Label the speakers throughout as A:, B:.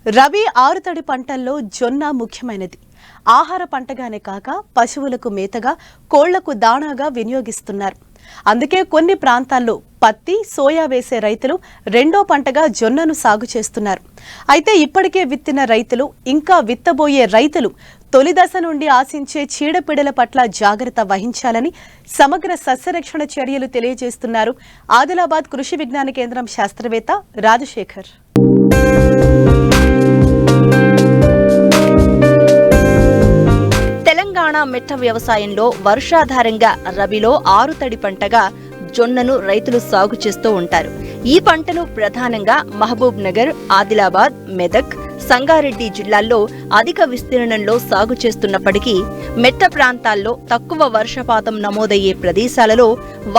A: రబీ ఆరుతడి పంటల్లో జొన్న ముఖ్యమైనది. ఆహార పంటగానే కాక పశువులకు మేతగా, కోళ్లకు దాణాగా వినియోగిస్తున్నారు. అందుకే కొన్ని ప్రాంతాల్లో పత్తి, సోయా వేసే రైతులు రెండో పంటగా జొన్నను సాగు చేస్తున్నారు. అయితే ఇప్పటికే విత్తిన రైతులు, ఇంకా విత్తబోయే రైతులు తొలి దశ నుండి ఆశించే చీడపీడల పట్ల జాగ్రత్త వహించాలని సమగ్ర సస్యరక్షణ చర్యలు తెలియజేస్తున్నారు ఆదిలాబాద్ కృషి విజ్ఞాన కేంద్రం శాస్త్రవేత్త రాజశేఖర్.
B: తెలంగాణ మెట్ట వ్యవసాయంలో వర్షాధారంగా రబీలో ఆరుతడి పంటగా జొన్నను రైతులు సాగు చేస్తూ ఉంటారు. ఈ పంటను ప్రధానంగా మహబూబ్ నగర్, ఆదిలాబాద్, మెదక్, సంగారెడ్డి జిల్లాల్లో అధిక విస్తీర్ణంలో సాగు చేస్తున్నప్పటికీ మెట్ట ప్రాంతాల్లో తక్కువ వర్షపాతం నమోదయ్యే ప్రదేశాలలో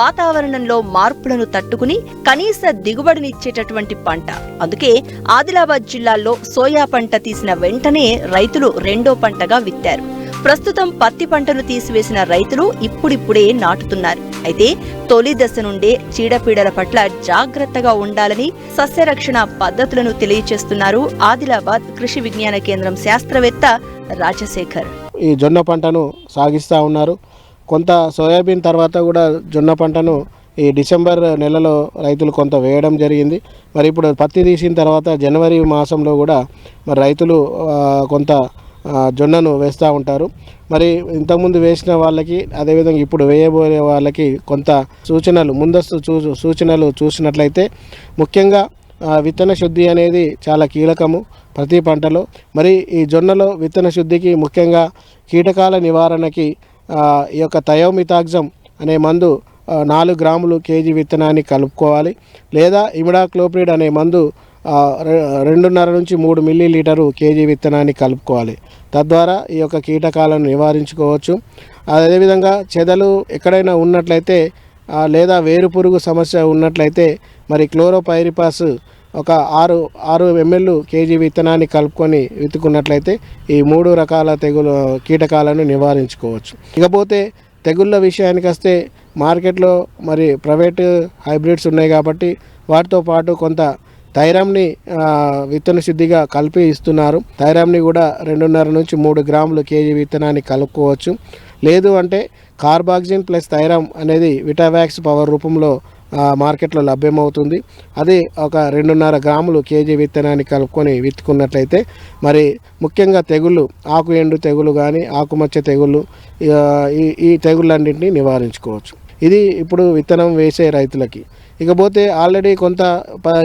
B: వాతావరణంలో మార్పులను తట్టుకుని కనీస దిగుబడినిచ్చేటటువంటి పంట. అందుకే ఆదిలాబాద్ జిల్లాల్లో సోయా పంట తీసిన వెంటనే రైతులు రెండో పంటగా విత్తారు. ప్రస్తుతం పత్తి పంటను తీసివేసిన రైతులు ఇప్పుడిప్పుడే నాటుతున్నారు. అయితే తొలి దశ నుండే చీడపీడల పట్ల జాగ్రత్తగా ఉండాలని సస్యరక్షణ పద్ధతులను తెలియజేస్తున్నారు ఆదిలాబాద్ కృషి విజ్ఞాన కేంద్రం శాస్త్రవేత్త రాజశేఖర్.
C: ఈ జొన్న పంటను సాగిస్తూ ఉన్నారు. కొంత సోయాబీన్ తర్వాత కూడా జొన్న పంటను ఈ డిసెంబర్ నెలలో రైతులు కొంత వేయడం జరిగింది. మరి ఇప్పుడు పత్తి తీసిన తర్వాత జనవరి మాసంలో కూడా మరి రైతులు కొంత జొన్నను వేస్తూ ఉంటారు. మరి ఇంతకుముందు వేసిన వాళ్ళకి, అదేవిధంగా ఇప్పుడు వేయబోయే వాళ్ళకి కొంత సూచనలు, ముందస్తు సూచనలు చూసినట్లయితే ముఖ్యంగా విత్తన శుద్ధి అనేది చాలా కీలకము ప్రతి పంటలో. మరి ఈ జొన్నలో విత్తన శుద్ధికి ముఖ్యంగా కీటకాల నివారణకి ఈ యొక్క థయోమిథాక్సమ్ అనే మందు 4 గ్రాములు కేజీ విత్తనాన్ని కలుపుకోవాలి. లేదా ఇమిడాక్లోప్రిడ్ అనే మందు 2.5 నుంచి 3 మిల్లీలీటరు కేజీ విత్తనాన్ని కలుపుకోవాలి. తద్వారా ఈ యొక్క కీటకాలను నివారించుకోవచ్చు. అదేవిధంగా చెదలు ఎక్కడైనా ఉన్నట్లయితే లేదా వేరు పురుగు సమస్య ఉన్నట్లయితే మరి క్లోరోపైరిపాస్ ఒక 6 ml కేజీ విత్తనాన్ని కలుపుకొని విత్తుకున్నట్లయితే ఈ 3 రకాల కీటకాలను నివారించుకోవచ్చు. ఇకపోతే తెగుళ్ళ విషయానికి వస్తే మార్కెట్లో మరి ప్రైవేట్ హైబ్రిడ్స్ ఉన్నాయి కాబట్టి వాటితో పాటు కొంత థైరామ్ని విత్తన శుద్ధిగా కలిపి ఇస్తున్నారు. థైరామ్ని కూడా 2.5 నుంచి 3 గ్రాములు కేజీ విత్తనాన్ని కలుపుకోవచ్చు. లేదు అంటే కార్బాక్సిన్ ప్లస్ థైరామ్ అనేది విటావాక్స్ పవర్ రూపంలో మార్కెట్లో లభ్యమవుతుంది. అది ఒక 2.5 గ్రాములు కేజీ విత్తనాన్ని కలుపుకొని విత్తుకున్నట్లయితే మరి ముఖ్యంగా తెగుళ్ళు, ఆకు ఎండు తెగులు కానీ ఆకుమచ్చ తెగుళ్ళు, ఈ తెగుళ్ళన్నింటినీ నివారించుకోవచ్చు. ఇది ఇప్పుడు విత్తనం వేసే రైతులకి. ఇకపోతే ఆల్రెడీ కొంత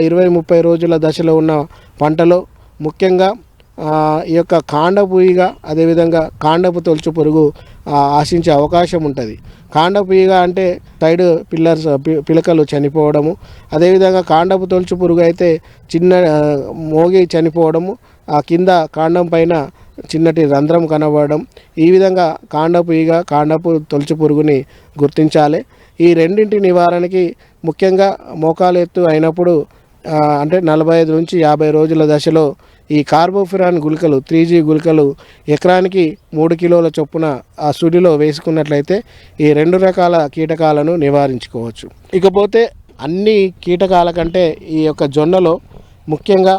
C: 20-30 రోజుల దశలో ఉన్న పంటలో ముఖ్యంగా ఈ యొక్క కాండపు ఈగ, అదేవిధంగా కాండపు తొలుచు పురుగు ఆశించే అవకాశం ఉంటుంది. కాండపు ఈగ అంటే సైడ్ పిలకలు చనిపోవడము, అదేవిధంగా కాండపు తొలుచు పురుగు అయితే చిన్న మోగి చనిపోవడము, ఆ కింద కాండం పైన చిన్నటి రంధ్రం కనబడడం. ఈ విధంగా కాండపు ఈగ, కాండపు తొలుచు పురుగుని గుర్తించాలి. ఈ రెండింటి నివారణకి ముఖ్యంగా మోకాలు ఎత్తు అయినప్పుడు అంటే 45 నుంచి 50 రోజుల దశలో ఈ కార్బోఫిరాన్ గుళికలు 3G గుళికలు ఎకరానికి 3 కిలోల చొప్పున ఆ సుడిలో వేసుకున్నట్లయితే ఈ 2 రకాల కీటకాలను నివారించుకోవచ్చు. ఇకపోతే అన్ని కీటకాల కంటే ఈ యొక్క జొన్నలో ముఖ్యంగా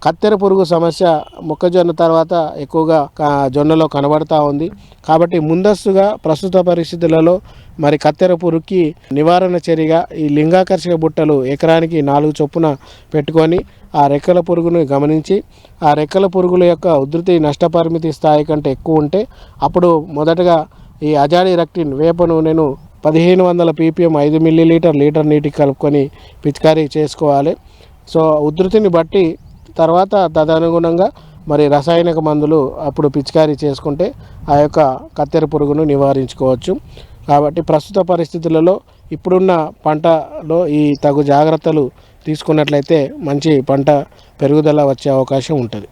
C: కత్తెర పురుగు సమస్య మొక్కజొన్న తర్వాత ఎక్కువగా జొన్నలో కనబడతా ఉంది. కాబట్టి ముందస్తుగా ప్రస్తుత పరిస్థితులలో మరి కత్తెర పురుగుకి నివారణ చర్యగా ఈ లింగాకర్షక బుట్టలు ఎకరానికి 4 చొప్పున పెట్టుకొని ఆ రెక్కల పురుగును గమనించి, ఆ రెక్కల పురుగుల యొక్క ఉధృతి నష్టపరిమితి స్థాయి కంటే ఎక్కువ ఉంటే అప్పుడు మొదటగా ఈ అజాడిరెక్టిన్ వేప నూనెను 1500 ppm 5 మిల్లీలీటర్ లీటర్ నీటికి కలుపుకొని పిచికారీ చేసుకోవాలి. సో ఉధృతిని బట్టి తర్వాత తదనుగుణంగా మరి రసాయనిక మందులు అప్పుడు పిచికారీ చేసుకుంటే ఆ యొక్క కత్తెర పురుగును నివారించుకోవచ్చు. కాబట్టి ప్రస్తుత పరిస్థితులలో ఇప్పుడున్న పంటలో ఈ తగు జాగ్రత్తలు తీసుకున్నట్లయితే మంచి పంట పెరుగుదల వచ్చే అవకాశం ఉంటుంది.